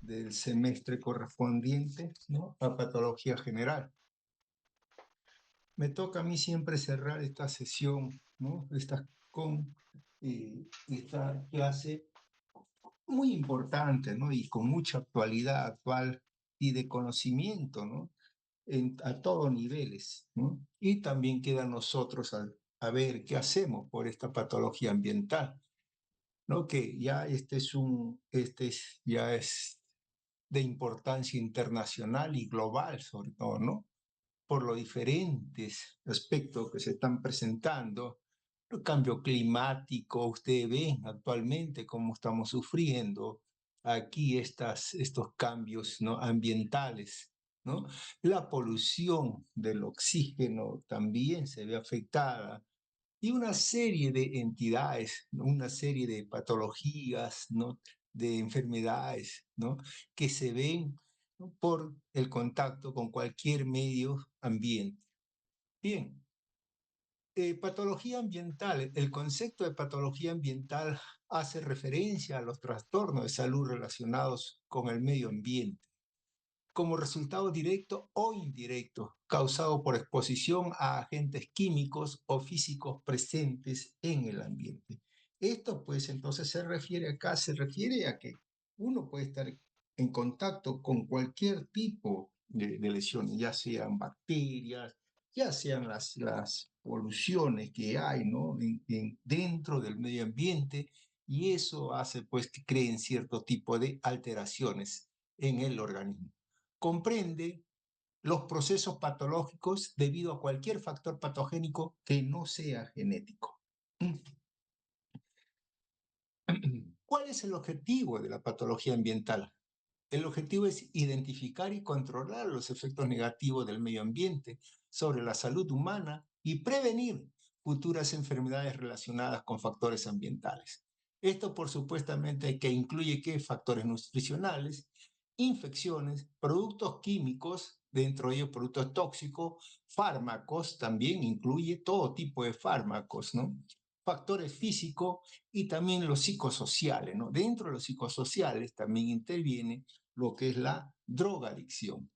del semestre correspondiente, ¿no?, a patología general. Me toca a mí siempre cerrar esta sesión, ¿no?, con esta clase muy importante, ¿no?, y con mucha actualidad actual y de conocimiento, ¿no?, a todos niveles, ¿no? Y también queda a nosotros a ver qué hacemos por esta patología ambiental, ¿no? Que ya ya es de importancia internacional y global, sobre todo, ¿no? Por los diferentes aspectos que se están presentando. El cambio climático, ustedes ven actualmente cómo estamos sufriendo aquí estos cambios, ¿no?, ambientales, ¿no? La polución del oxígeno también se ve afectada y una serie de entidades, ¿no?, una serie de patologías, ¿no?, de enfermedades, ¿no?, que se ven, ¿no?, por el contacto con cualquier medio ambiente. Bien, patología ambiental. El concepto de patología ambiental hace referencia a los trastornos de salud relacionados con el medio ambiente, como resultado directo o indirecto, causado por exposición a agentes químicos o físicos presentes en el ambiente. Esto, pues, entonces se refiere a que uno puede estar en contacto con cualquier tipo de lesiones, ya sean bacterias, ya sean las poluciones que hay, ¿no?, dentro del medio ambiente, y eso hace, pues, que creen cierto tipo de alteraciones en el organismo. Comprende los procesos patológicos debido a cualquier factor patogénico que no sea genético. ¿Cuál es el objetivo de la patología ambiental? El objetivo es identificar y controlar los efectos negativos del medio ambiente sobre la salud humana y prevenir futuras enfermedades relacionadas con factores ambientales. Esto, por supuestamente, que incluye ¿qué? Factores nutricionales, infecciones, productos químicos, dentro de ellos productos tóxicos, fármacos, también incluye todo tipo de fármacos, ¿no? Factores físicos y también los psicosociales, ¿no? Dentro de los psicosociales también interviene lo que es la drogadicción.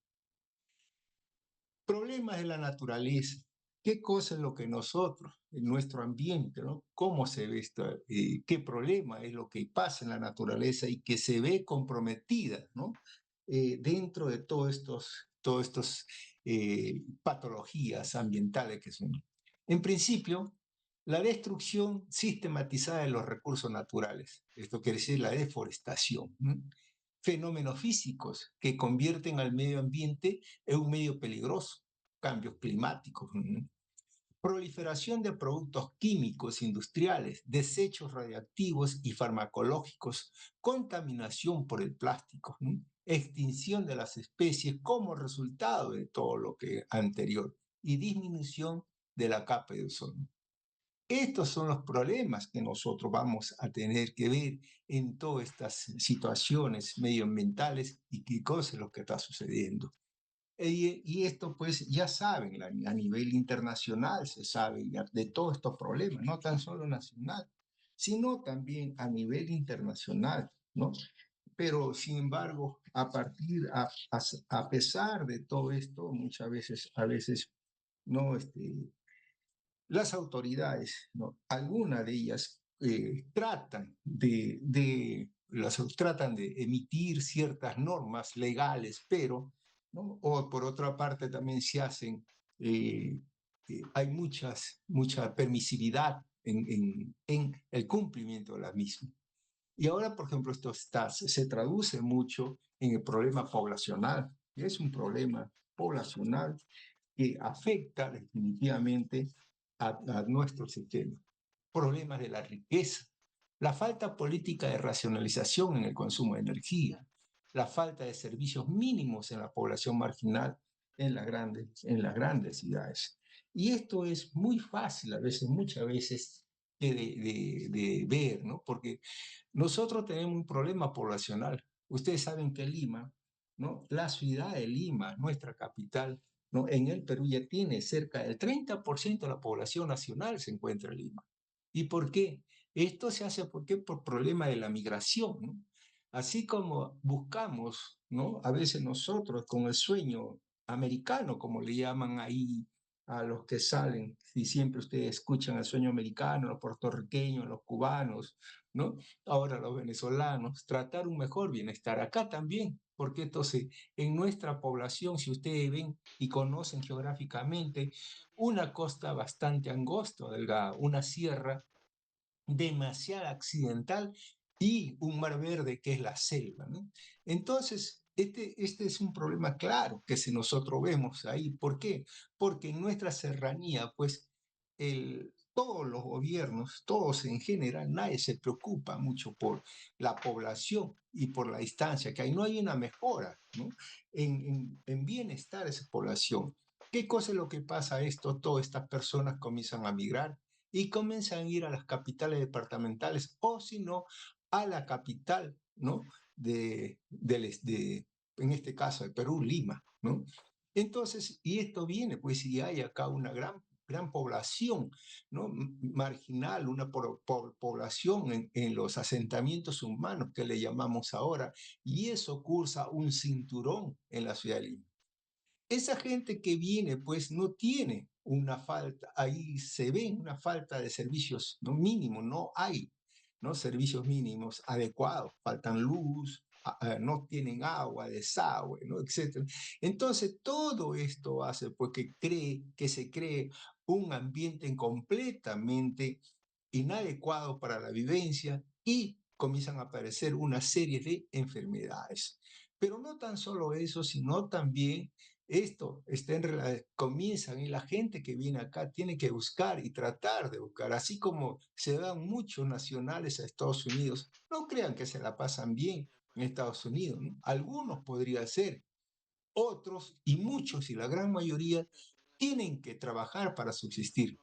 Problemas de la naturaleza. ¿Qué cosa es lo que nosotros, en nuestro ambiente, ¿no?, cómo se ve esto? ¿Qué problema es lo que pasa en la naturaleza y que se ve comprometida, ¿no?, dentro de todos estos patologías ambientales que son? En principio, la destrucción sistematizada de los recursos naturales. Esto quiere decir la deforestación, ¿no? Fenómenos físicos que convierten al medio ambiente en un medio peligroso, cambios climáticos, ¿no? Proliferación de productos químicos industriales, desechos radiactivos y farmacológicos, contaminación por el plástico, ¿no?, extinción de las especies como resultado de todo lo que anterior y disminución de la capa de ozono. Estos son los problemas que nosotros vamos a tener que ver en todas estas situaciones medioambientales y qué cosa es lo que está sucediendo. Y esto, pues, ya saben, a nivel internacional se sabe ya de todos estos problemas, no tan solo nacional, sino también a nivel internacional, ¿no? Pero, sin embargo, a pesar de todo esto, muchas veces, no, las autoridades, ¿no?, algunas de ellas tratan de emitir ciertas normas legales, pero, ¿no?, o por otra parte también eh, hay mucha permisividad en el cumplimiento de la misma. Y ahora, por ejemplo, se traduce mucho en el problema poblacional. Es un problema poblacional que afecta definitivamente a nuestro sistema. Problemas de la riqueza, la falta política de racionalización en el consumo de energía, la falta de servicios mínimos en la población marginal en las grandes ciudades. Y esto es muy fácil muchas veces de ver, ¿no? Porque nosotros tenemos un problema poblacional. Ustedes saben que Lima, ¿no?, la ciudad de Lima, nuestra capital, ¿no?, en el Perú ya tiene cerca del 30% de la población nacional se encuentra en Lima. ¿Y por qué? Esto se hace, ¿por qué? Por problema de la migración, ¿no? así como buscamos, ¿no? A veces nosotros con el sueño americano, como le llaman ahí a los que salen, y siempre ustedes escuchan el sueño americano, los puertorriqueños, los cubanos, ¿no? Ahora los venezolanos, tratar un mejor bienestar acá también, porque entonces en nuestra población, si ustedes ven y conocen geográficamente, una costa bastante angosta, delgada, una sierra demasiado accidental y un mar verde que es la selva, ¿no? Entonces, este es un problema claro que si nosotros vemos ahí. ¿Por qué? Porque en nuestra serranía, pues, todos los gobiernos, todos en general, nadie se preocupa mucho por la población y por la distancia que hay. No hay una mejora, ¿no? En bienestar de esa población. ¿Qué cosa es lo que pasa a esto? Todas estas personas comienzan a migrar y comienzan a ir a las capitales departamentales o si no, a la capital, ¿no? En este caso de Perú, Lima, ¿no? Entonces, y esto viene, pues, si hay acá una gran población, ¿no? Marginal, una población en los asentamientos humanos que le llamamos ahora, y eso cursa un cinturón en la ciudad de Lima. Esa gente que viene, pues no tiene una falta, ahí se ve una falta de servicios no mínimos, no hay, ¿no? Servicios mínimos adecuados, faltan luz, no tienen agua, desagüe, ¿no? Etcétera. Entonces, todo esto hace pues que se cree un ambiente completamente inadecuado para la vivencia y comienzan a aparecer una serie de enfermedades. Pero no tan solo eso, sino también esto comienzan y la gente que viene acá tiene que buscar y tratar de buscar, así como se dan muchos nacionales a Estados Unidos, no crean que se la pasan bien en Estados Unidos, ¿no? Algunos podría ser, otros y muchos y la gran mayoría tienen que trabajar para subsistir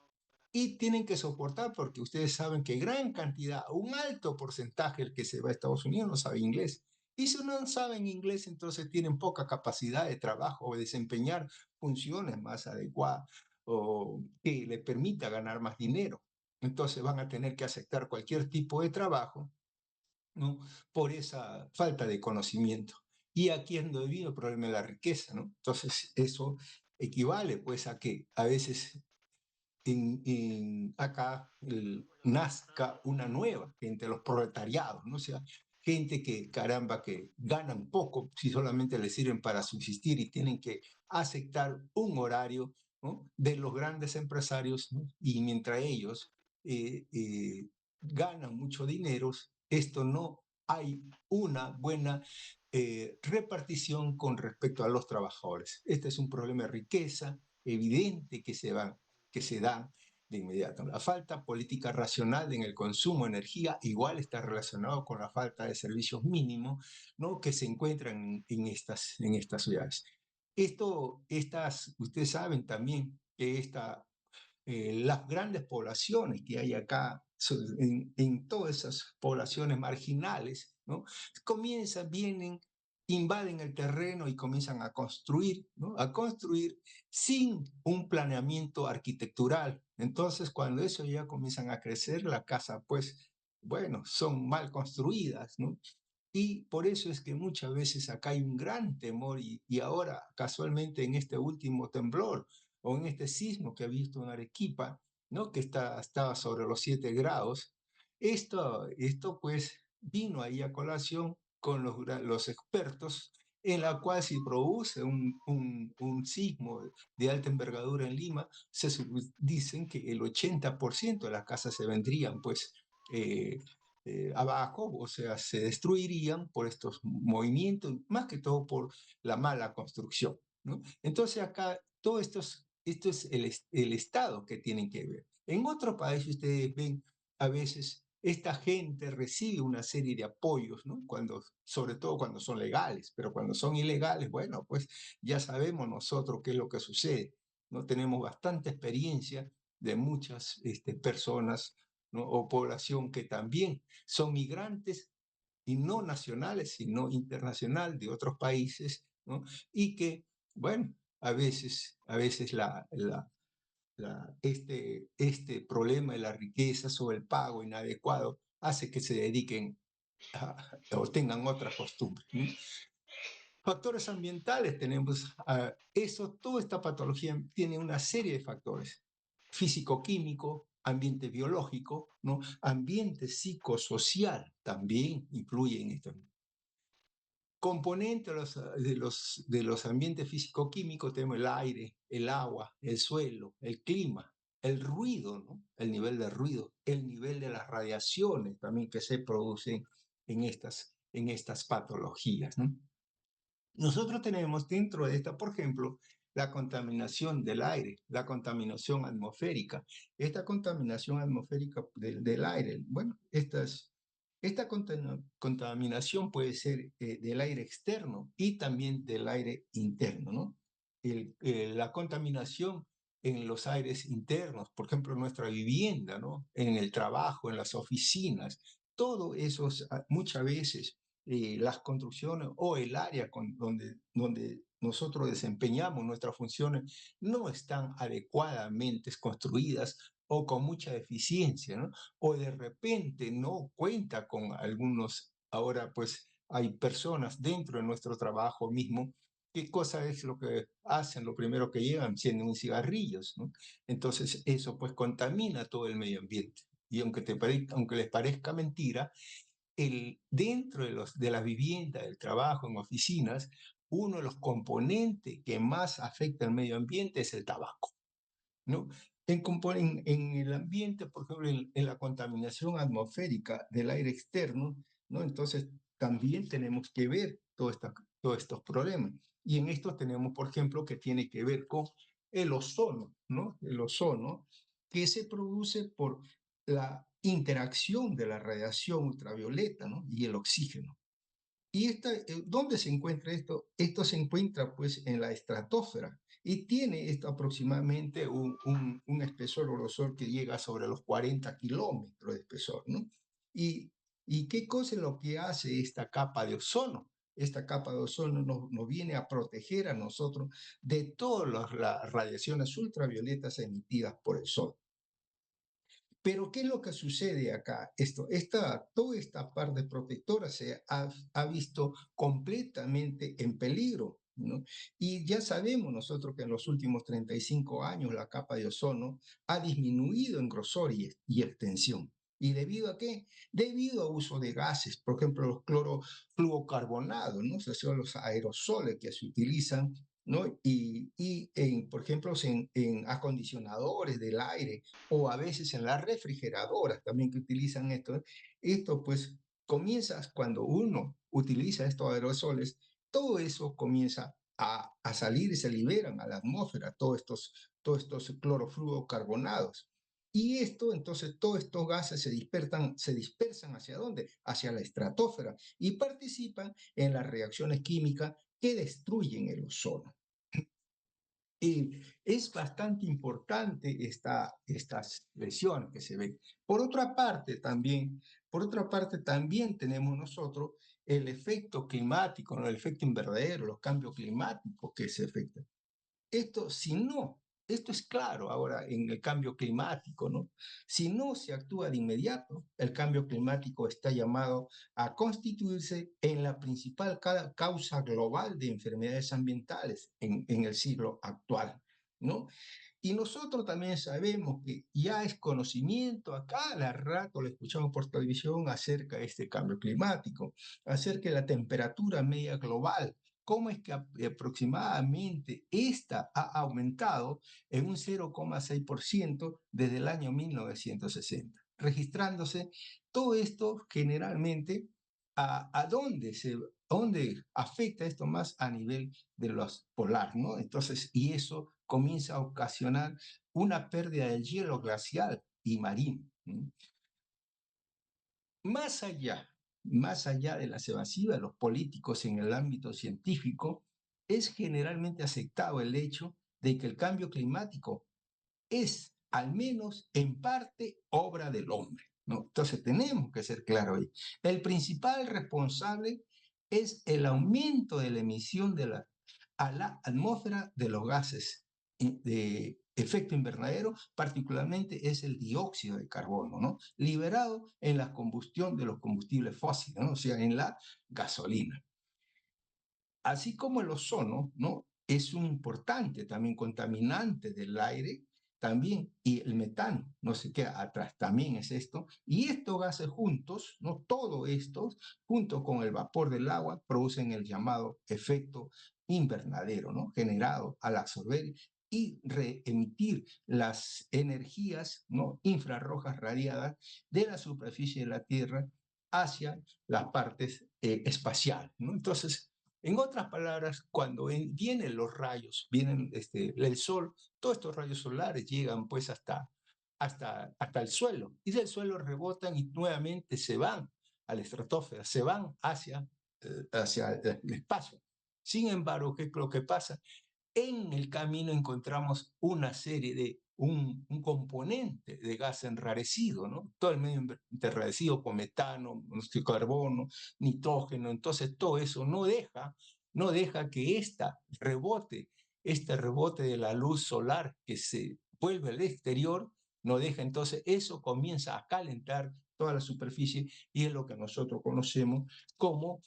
y tienen que soportar porque ustedes saben que gran cantidad, un alto porcentaje el que se va a Estados Unidos no sabe inglés. Y si no saben inglés, entonces tienen poca capacidad de trabajo o desempeñar funciones más adecuadas o que le permita ganar más dinero. Entonces van a tener que aceptar cualquier tipo de trabajo, ¿no? Por esa falta de conocimiento. Y aquí es donde viene el problema de la riqueza, ¿no? Entonces eso equivale pues a que a veces acá nazca una nueva entre los proletariados, ¿no? O sea, gente que, caramba, que ganan poco si solamente les sirven para subsistir y tienen que aceptar un horario, ¿no? De los grandes empresarios, ¿no? Y mientras ellos ganan mucho dinero, esto no hay una buena repartición con respecto a los trabajadores. Este es un problema de riqueza evidente que se da de inmediato. La falta política racional en el consumo de energía igual está relacionado con la falta de servicios mínimos, ¿no? Que se encuentran en estas ciudades. Ustedes saben también que las grandes poblaciones que hay acá, en todas esas poblaciones marginales, ¿no? Vienen, invaden el terreno y comienzan a construir, ¿no? A construir sin un planeamiento arquitectural. Entonces, cuando eso ya comienzan a crecer, la casa, pues, bueno, son mal construidas, ¿no? Y por eso es que muchas veces acá hay un gran temor y ahora casualmente en este último temblor o en este sismo que ha visto en Arequipa, ¿no? Que estaba sobre los 7 grados, esto pues vino ahí a colación con los expertos en la cual si produce un sismo de alta envergadura en Lima, dicen que el 80% de las casas se vendrían pues abajo, o sea, se destruirían por estos movimientos, más que todo por la mala construcción, ¿no? Entonces acá todo esto es el Estado que tienen que ver. En otro país ustedes ven a veces esta gente recibe una serie de apoyos, ¿no? Sobre todo cuando son legales, pero cuando son ilegales, bueno, pues ya sabemos nosotros qué es lo que sucede, ¿no? Tenemos bastante experiencia de muchas personas, ¿no? O población que también son migrantes y no nacionales, sino internacional de otros países, ¿no? Y que, bueno, a veces este problema de la riqueza sobre el pago inadecuado hace que se dediquen o tengan otra costumbre, ¿no? Factores ambientales tenemos, eso, toda esta patología tiene una serie de factores, físico-químico, ambiente biológico, ¿no? Ambiente psicosocial también influye en esto. Componentes de los ambientes físico-químicos tenemos el aire, el agua, el suelo, el clima, el ruido, ¿no? El nivel de ruido, el nivel de las radiaciones también que se producen en estas patologías, ¿no? Nosotros tenemos dentro de esta, por ejemplo, la contaminación del aire, la contaminación atmosférica. Esta contaminación atmosférica del aire, bueno, esta contaminación puede ser del aire externo y también del aire interno, ¿no? La contaminación en los aires internos, por ejemplo, en nuestra vivienda, ¿no? En el trabajo, en las oficinas, todo eso muchas veces las construcciones o el área donde nosotros desempeñamos nuestras funciones no están adecuadamente construidas o con mucha eficiencia, ¿no? O de repente no cuenta con ahora pues hay personas dentro de nuestro trabajo mismo. ¿Qué cosa es lo que hacen? Lo primero que llegan, encienden un cigarrillos, ¿no? Entonces eso pues contamina todo el medio ambiente. Y aunque les parezca mentira, dentro de la vivienda, del trabajo, en oficinas, uno de los componentes que más afecta al medio ambiente es el tabaco, ¿no? En el ambiente, por ejemplo, en la contaminación atmosférica del aire externo, ¿no? Entonces, también tenemos que ver todos estos problemas. Y en esto tenemos, por ejemplo, que tiene que ver con el ozono, ¿no? El ozono que se produce por la interacción de la radiación ultravioleta, ¿no? Y el oxígeno. ¿Y dónde se encuentra esto? Esto se encuentra pues en la estratosfera y tiene esto aproximadamente un espesor o grosor que llega sobre los 40 kilómetros de espesor, ¿no? Y, ¿Y qué cosa es lo que hace esta capa de ozono? Esta capa de ozono nos viene a proteger a nosotros de todas las radiaciones ultravioletas emitidas por el sol. Pero ¿qué es lo que sucede acá? Toda esta parte protectora se ha visto completamente en peligro, ¿no? Y ya sabemos nosotros que en los últimos 35 años la capa de ozono ha disminuido en grosor y extensión. ¿Y debido a qué? Debido a uso de gases, por ejemplo, los clorofluorocarbonados, ¿no? O sea, son los aerosoles que se utilizan, ¿no? Por ejemplo, en acondicionadores del aire o a veces en las refrigeradoras también que utilizan esto. Esto pues comienza cuando uno utiliza estos aerosoles, todo eso comienza a salir y se liberan a la atmósfera, todos estos clorofluorocarbonados. Y entonces, todos estos gases se dispersan ¿hacia dónde? Hacia la estratosfera y participan en las reacciones químicas que destruyen el ozono. Es bastante importante estas lesiones que se ven. Por otra parte también tenemos nosotros el efecto climático, ¿no? El efecto invernadero, los cambios climáticos que se afectan. Esto es claro ahora en el cambio climático, ¿no? Si no se actúa de inmediato, el cambio climático está llamado a constituirse en la principal causa global de enfermedades ambientales en el siglo actual, ¿no? Y nosotros también sabemos que ya es conocimiento, a cada rato lo escuchamos por televisión acerca de este cambio climático, acerca de la temperatura media global, cómo es que aproximadamente esta ha aumentado en un 0,6% desde el año 1960, registrándose todo esto generalmente dónde afecta esto más a nivel de los polar, ¿no? Entonces, y eso comienza a ocasionar una pérdida del hielo glacial y marino, ¿no? Más allá, más allá de las evasivas de los políticos en el ámbito científico, es generalmente aceptado el hecho de que el cambio climático es, al menos en parte, obra del hombre, ¿no? Entonces tenemos que ser claros ahí. El principal responsable es el aumento de la emisión a la atmósfera de los gases de efecto invernadero, particularmente es el dióxido de carbono, ¿no? Liberado en la combustión de los combustibles fósiles, ¿no? O sea, en la gasolina. Así como el ozono, ¿no? Es un importante también contaminante del aire, también, y el metano, no se queda atrás, también es esto, y estos gases juntos, ¿no? Todo esto, junto con el vapor del agua, producen el llamado efecto invernadero, ¿no? Generado al absorber y reemitir las energías, ¿no? Infrarrojas radiadas de la superficie de la Tierra hacia las partes espaciales, ¿no? Entonces, en otras palabras, cuando vienen los rayos, vienen el sol, todos estos rayos solares llegan pues hasta el suelo y del suelo rebotan y nuevamente se van a la estratosfera, se van hacia el espacio. Sin embargo, ¿qué es lo que pasa? En el camino encontramos una serie de un componente de gas enrarecido, ¿no? Todo el medio enrarecido con metano, monóxido de carbono, nitrógeno, entonces todo eso no deja que este rebote de la luz solar que se vuelve al exterior, no deja, entonces eso comienza a calentar toda la superficie y es lo que nosotros conocemos como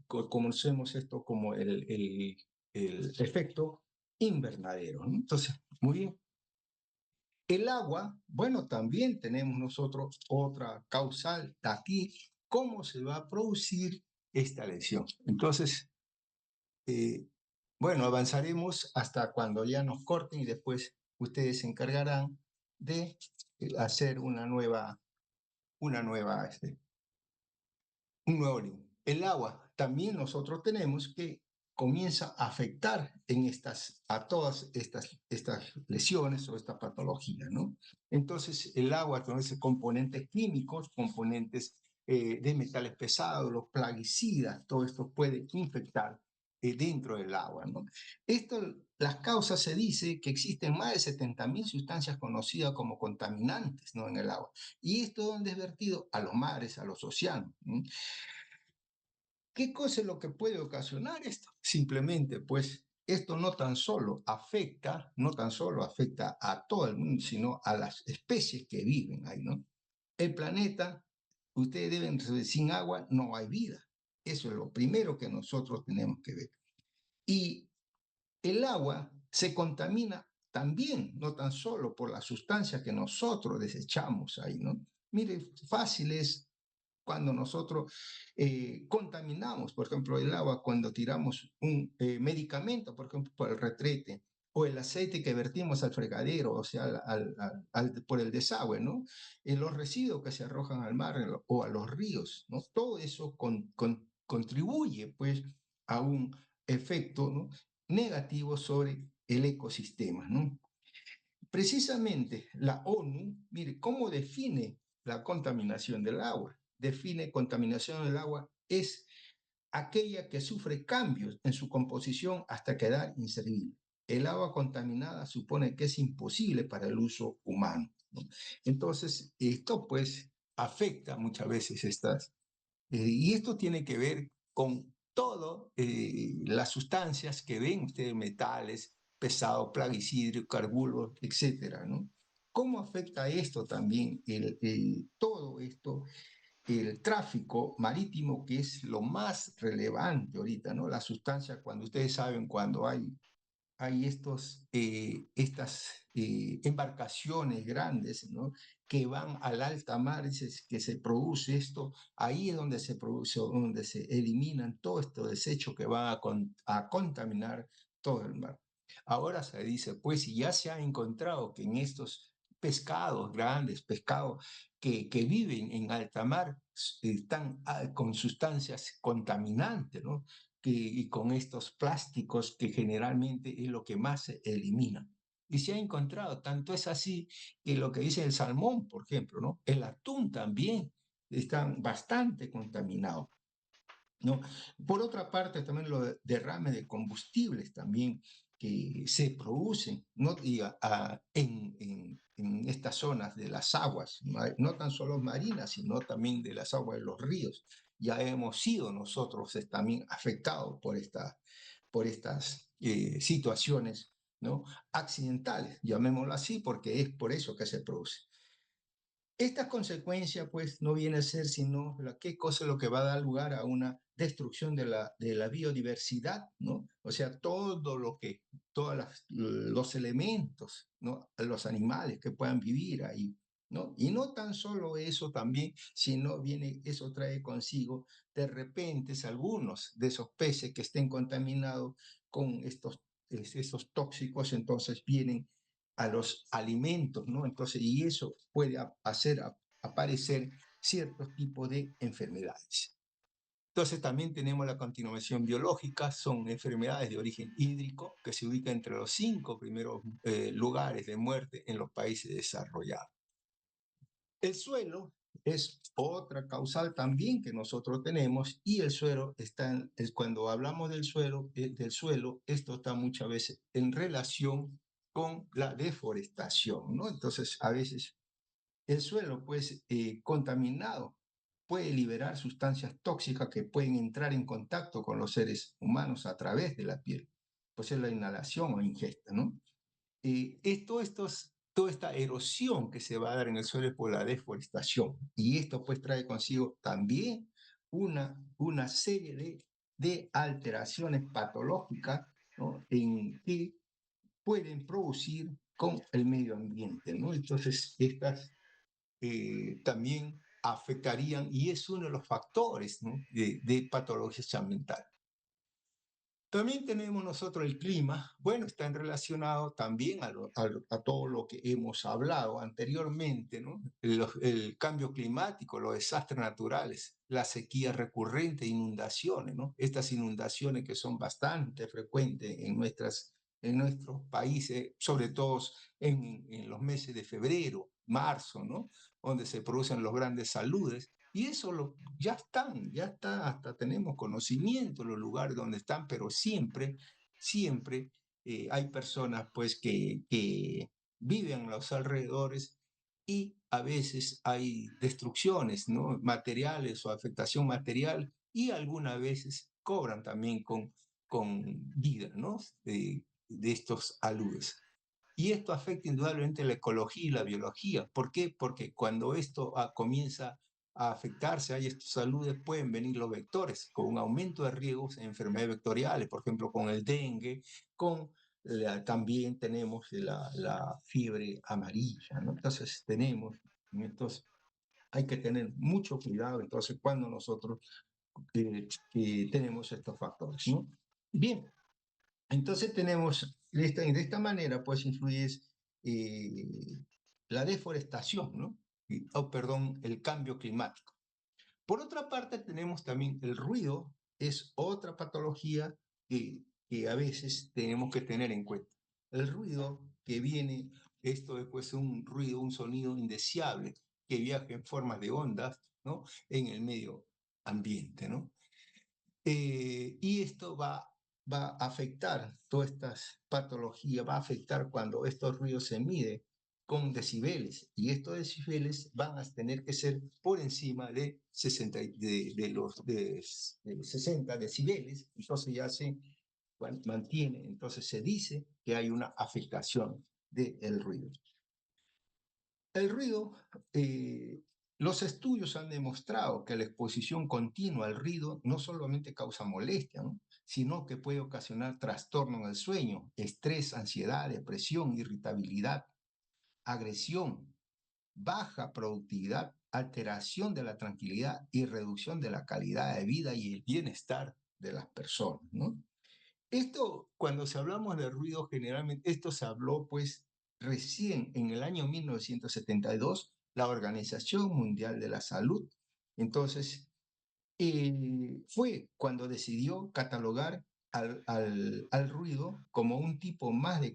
conocemos esto como el efecto invernadero, ¿no? Entonces, muy bien. El agua, bueno, también tenemos nosotros otra causal aquí, cómo se va a producir esta lesión. Entonces, eh, bueno, avanzaremos hasta cuando ya nos corten y después ustedes se encargarán de hacer un nuevo link. El agua también nosotros tenemos que comienza a afectar a todas estas lesiones o esta patología, ¿no? Entonces, el agua conoce componentes químicos, componentes de metales pesados, los plaguicidas, todo esto puede infectar dentro del agua, ¿no? Las causas se dice que existen más de 70.000 sustancias conocidas como contaminantes, ¿no? En el agua. Y esto donde es vertido a los mares, a los océanos, ¿no? ¿Qué cosa es lo que puede ocasionar esto? Simplemente, pues, esto no tan solo afecta a todo el mundo, sino a las especies que viven ahí, ¿no? El planeta, ustedes deben saber, sin agua no hay vida. Eso es lo primero que nosotros tenemos que ver. Y el agua se contamina también, no tan solo por las sustancias que nosotros desechamos ahí, ¿no? Mire, fácil es cuando nosotros contaminamos, por ejemplo, el agua, cuando tiramos un medicamento, por ejemplo, por el retrete, o el aceite que vertimos al fregadero, o sea, por el desagüe, ¿no? Los residuos que se arrojan al mar o a los ríos, ¿no? Todo eso contribuye, pues, a un efecto, ¿no? negativo sobre el ecosistema, ¿no? Precisamente la ONU, mire, ¿cómo define la contaminación del agua? Define contaminación del agua es aquella que sufre cambios en su composición hasta quedar inservible. El agua contaminada supone que es imposible para el uso humano, ¿no? Entonces, esto pues afecta muchas veces y esto tiene que ver con todas las sustancias que ven ustedes, metales, pesados, plaguicidas, carburos, etcétera, ¿no? ¿Cómo afecta esto también, todo esto, el tráfico marítimo, que es lo más relevante ahorita, ¿no? Las sustancias, cuando ustedes saben, cuando hay estas embarcaciones grandes, ¿no? que van al alta mar, que se produce esto, ahí es donde se produce, donde se eliminan todo este desecho que va a contaminar todo el mar. Ahora se dice, pues, si ya se ha encontrado que en estos pescados grandes, pescados que viven en alta mar, están con sustancias contaminantes, ¿no? Y con estos plásticos que generalmente es lo que más se elimina. Y se ha encontrado, tanto es así que lo que dice el salmón, por ejemplo, ¿no? El atún también están bastante contaminados, ¿no? Por otra parte, también los derrames de combustibles también que se producen, ¿no? En estas zonas de las aguas, no tan solo marinas, sino también de las aguas de los ríos. Ya hemos sido nosotros también afectados por estas situaciones ¿no? Accidentales, llamémoslo así, porque es por eso que se produce. Esta consecuencia, pues, no viene a ser sino qué cosa es lo que va a dar lugar a una destrucción de la biodiversidad, ¿no? O sea, todo lo que, todos los elementos, ¿no? Los animales que puedan vivir ahí, ¿no? Y no tan solo eso también, sino viene, eso trae consigo de repente algunos de esos peces que estén contaminados con esos tóxicos, entonces vienen a los alimentos, ¿no? Entonces, y eso puede hacer aparecer ciertos tipos de enfermedades. Entonces, también tenemos la continuación biológica, son enfermedades de origen hídrico que se ubican entre los 5 primeros lugares de muerte en los países desarrollados. El suelo es otra causal también que nosotros tenemos y el suelo está, cuando hablamos del suelo, esto está muchas veces en relación con la deforestación, ¿no? Entonces, a veces el suelo, pues, contaminado puede liberar sustancias tóxicas que pueden entrar en contacto con los seres humanos a través de la piel, pues es la inhalación o ingesta, ¿no? Toda esta erosión que se va a dar en el suelo es por la deforestación. Y esto pues trae consigo también una serie de alteraciones patológicas, ¿no? En que pueden producir con el medio ambiente, ¿no? Entonces, estas también afectarían, y es uno de los factores, ¿no? de patologías ambientales. También tenemos nosotros el clima. Bueno, está relacionado también a todo lo que hemos hablado anteriormente, ¿no? El cambio climático, los desastres naturales, la sequía recurrente, inundaciones, ¿no? Estas inundaciones que son bastante frecuentes en nuestros países, sobre todo en los meses de febrero, marzo, ¿no? Donde se producen los grandes saludes. Y eso ya está, hasta tenemos conocimiento de los lugares donde están, pero siempre hay personas pues que viven a los alrededores y a veces hay destrucciones, ¿no? Materiales o afectación material y algunas veces cobran también con vida, ¿no? De estos aludes. Y esto afecta indudablemente la ecología y la biología. ¿Por qué? Porque cuando esto comienza a afectarse, hay estos saludes, pueden venir los vectores con un aumento de riesgos en enfermedades vectoriales, por ejemplo, con el dengue, también tenemos la fiebre amarilla, ¿no? Entonces hay que tener mucho cuidado entonces cuando nosotros tenemos estos factores, ¿no? Bien, entonces tenemos, de esta manera, pues influye eh, la deforestación, ¿no? Perdón, el cambio climático. Por otra parte, tenemos también el ruido, es otra patología que a veces tenemos que tener en cuenta. El ruido que viene, esto es pues un ruido, un sonido indeseable que viaja en formas de ondas, ¿no? En el medio ambiente, ¿no? Y esto va a afectar todas estas patologías, va a afectar cuando estos ruidos se miden con decibeles, y estos decibeles van a tener que ser por encima de 60, de 60 decibeles, entonces ya se mantiene, entonces se dice que hay una afectación del ruido. El ruido, los estudios han demostrado que la exposición continua al ruido no solamente causa molestia, ¿no? Sino que puede ocasionar trastorno en el sueño, estrés, ansiedad, depresión, irritabilidad, agresión, baja productividad, alteración de la tranquilidad y reducción de la calidad de vida y el bienestar de las personas, ¿no? Esto, cuando se hablamos de ruido, generalmente, esto se habló pues recién en el año 1972, la Organización Mundial de la Salud. Entonces, fue cuando decidió catalogar al ruido como un tipo más de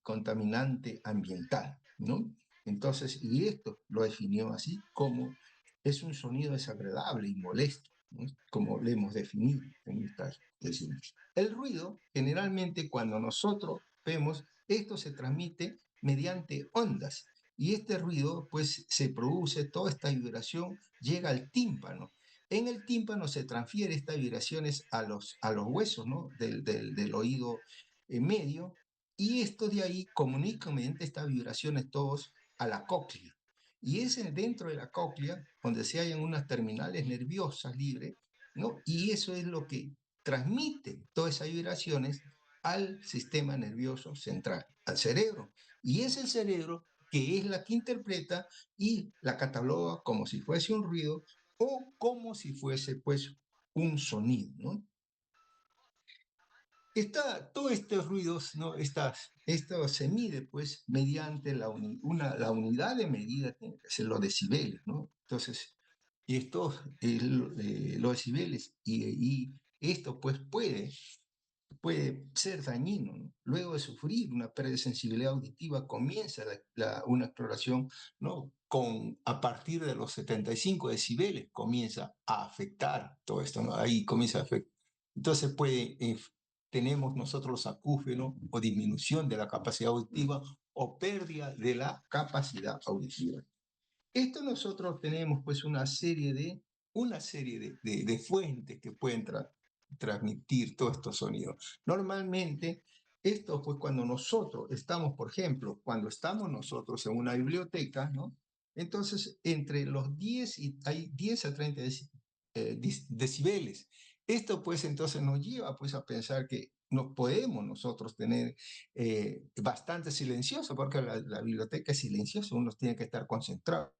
contaminante ambiental, ¿no? Entonces, y esto lo definió así como es un sonido desagradable y molesto, ¿no? Como le hemos definido en estas decimos. El ruido, generalmente cuando nosotros vemos, esto se transmite mediante ondas y este ruido pues se produce, toda esta vibración llega al tímpano. En el tímpano se transfiere estas vibraciones a los huesos, ¿no? del oído medio y esto de ahí comunica mediante estas vibraciones todos a la cóclea. Y es dentro de la cóclea donde se hallan unas terminales nerviosas libres, ¿no? Y eso es lo que transmite todas esas vibraciones al sistema nervioso central, al cerebro. Y es el cerebro que es la que interpreta y la cataloga como si fuese un ruido o como si fuese, pues, un sonido, ¿no? Todos estos ruidos, ¿no? Esto se mide, pues, mediante la unidad de medida, tiene que ser los decibeles, ¿no? Entonces, los decibeles, y esto, pues, puede ser dañino, ¿no? Luego de sufrir una pérdida de sensibilidad auditiva, comienza una exploración, ¿no? A partir de los 75 decibeles comienza a afectar todo esto, ¿no? Ahí comienza a afectar. Entonces tenemos nosotros los acúfenos o disminución de la capacidad auditiva o pérdida de la capacidad auditiva. Esto nosotros tenemos pues una serie de fuentes que pueden transmitir todos estos sonidos. Normalmente, esto pues cuando nosotros estamos, por ejemplo, cuando estamos nosotros en una biblioteca, ¿no? Entonces, entre los 10 hay 10 a 30 decibeles. Esto pues entonces nos lleva pues a pensar que no podemos nosotros tener bastante silencioso, porque la biblioteca es silenciosa, uno tiene que estar concentrado.